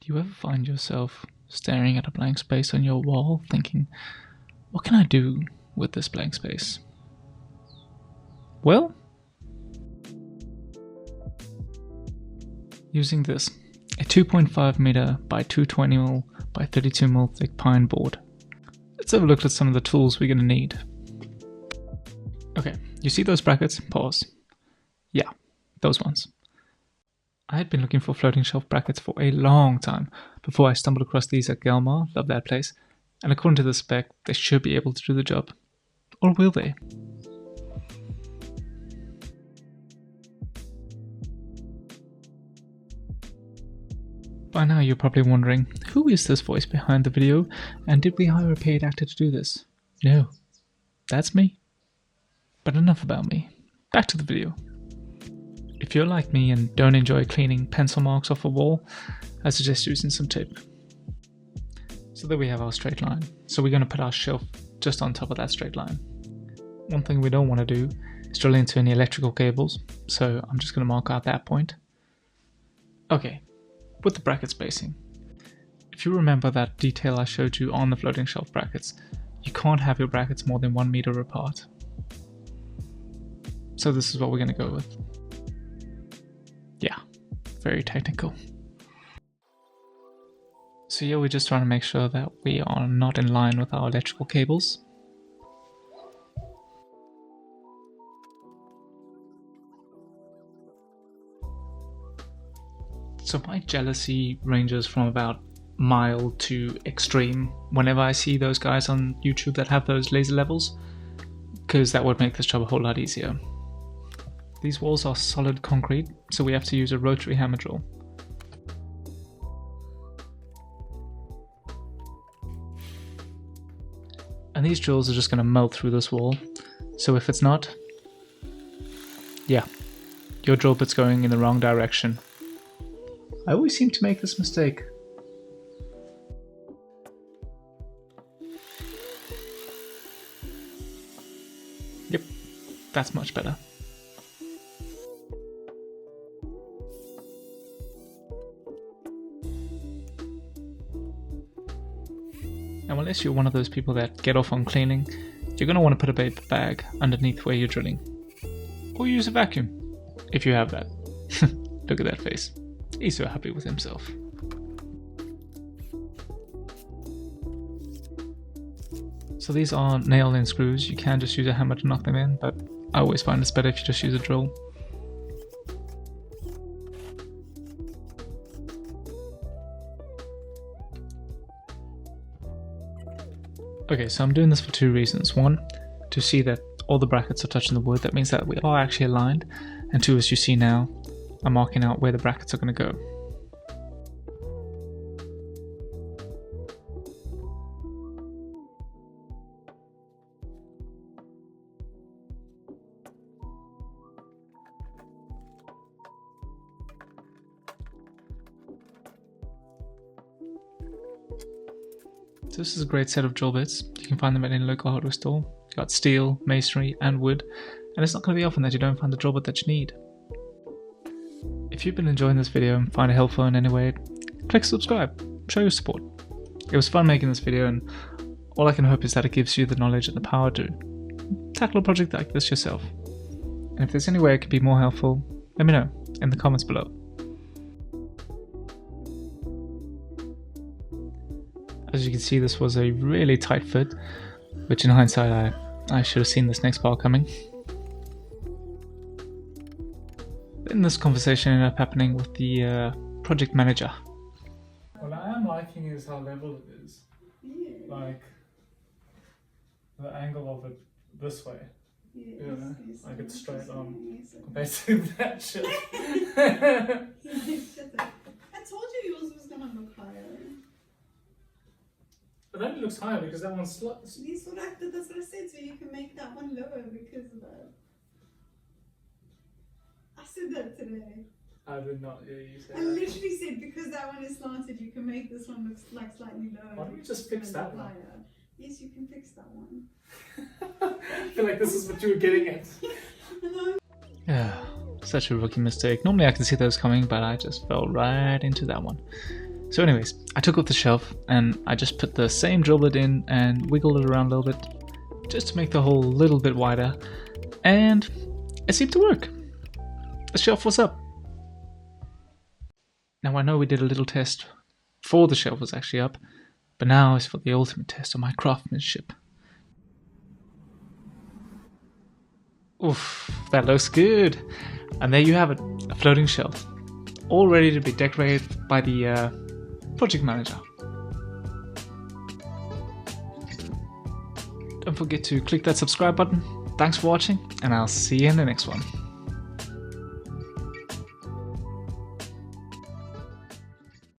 Do you ever find yourself staring at a blank space on your wall, thinking, what can I do with this blank space? Well, using this, a 2.5 meter by 220mm by 32mm thick pine board, let's have a look at some of the tools we're going to need. Okay, you see those brackets? Pause. Yeah, those ones. I had been looking for floating shelf brackets for a long time before I stumbled across these at Gelmar. Love that place. And according to the spec, they should be able to do the job. Or will they? By now you're probably wondering, who is this voice behind the video, and did we hire a paid actor to do this? No, that's me. But enough about me. Back to the video. If you're like me and don't enjoy cleaning pencil marks off a wall, I suggest using some tape. So there we have our straight line. So we're going to put our shelf just on top of that straight line. One thing we don't want to do is drill into any electrical cables, so I'm just going to mark out that point. Okay, with the bracket spacing. If you remember that detail I showed you on the floating shelf brackets, you can't have your brackets more than 1 meter apart. So this is what we're going to go with. Yeah, very technical. So yeah, we're just trying to make sure that we are not in line with our electrical cables. So my jealousy ranges from about mild to extreme whenever I see those guys on YouTube that have those laser levels, because that would make this job a whole lot easier. These walls are solid concrete, so we have to use a rotary hammer drill. And these drills are just going to melt through this wall, so if it's not, yeah, your drill bit's going in the wrong direction. I always seem to make this mistake. Yep, that's much better. Now, unless you're one of those people that get off on cleaning, you're going to want to put a paper bag underneath where you're drilling. Or use a vacuum, if you have that. Look at that face. He's so happy with himself. So these are nail-in screws. You can just use a hammer to knock them in, but I always find it's better if you just use a drill. Okay, so I'm doing this for two reasons. One, to see that all the brackets are touching the wood. That means that we are actually aligned. And two, as you see now, I'm marking out where the brackets are going to go. So this is a great set of drill bits. You can find them at any local hardware store. You've got steel, masonry and wood, and it's not going to be often that you don't find the drill bit that you need. If you've been enjoying this video and find it helpful in any way, click subscribe, show your support. It was fun making this video, and all I can hope is that it gives you the knowledge and the power to tackle a project like this yourself. And if there's any way it could be more helpful, let me know in the comments below. As you can see, this was a really tight fit, which in hindsight I should have seen this next part coming. Then this conversation ended up happening with the project manager. What I am liking is how level it is. Yeah. Like the angle of it this way. Yes, you know, like it's straight on compared to that shit. I told you yours was gonna look higher. But that looks higher because that one's that's what I said, so you can make that one lower because of that. I said that today. I did not hear you say I literally said because that one is slanted, you can make this one look like slightly lower. Why don't we just fix that one? Higher. Yes, you can fix that one. I feel like this is what you were getting at. No. Yeah, such a rookie mistake. Normally I can see those coming, but I just fell right into that one. So anyways, I took off the shelf and I just put the same drill bit in and wiggled it around a little bit just to make the hole a little bit wider, and it seemed to work. The shelf was up. Now I know we did a little test before the shelf was actually up, but now it's for the ultimate test of my craftsmanship. Oof, that looks good. And there you have it, a floating shelf, all ready to be decorated by the project manager. Don't forget to click that subscribe button. Thanks for watching, and I'll see you in the next one.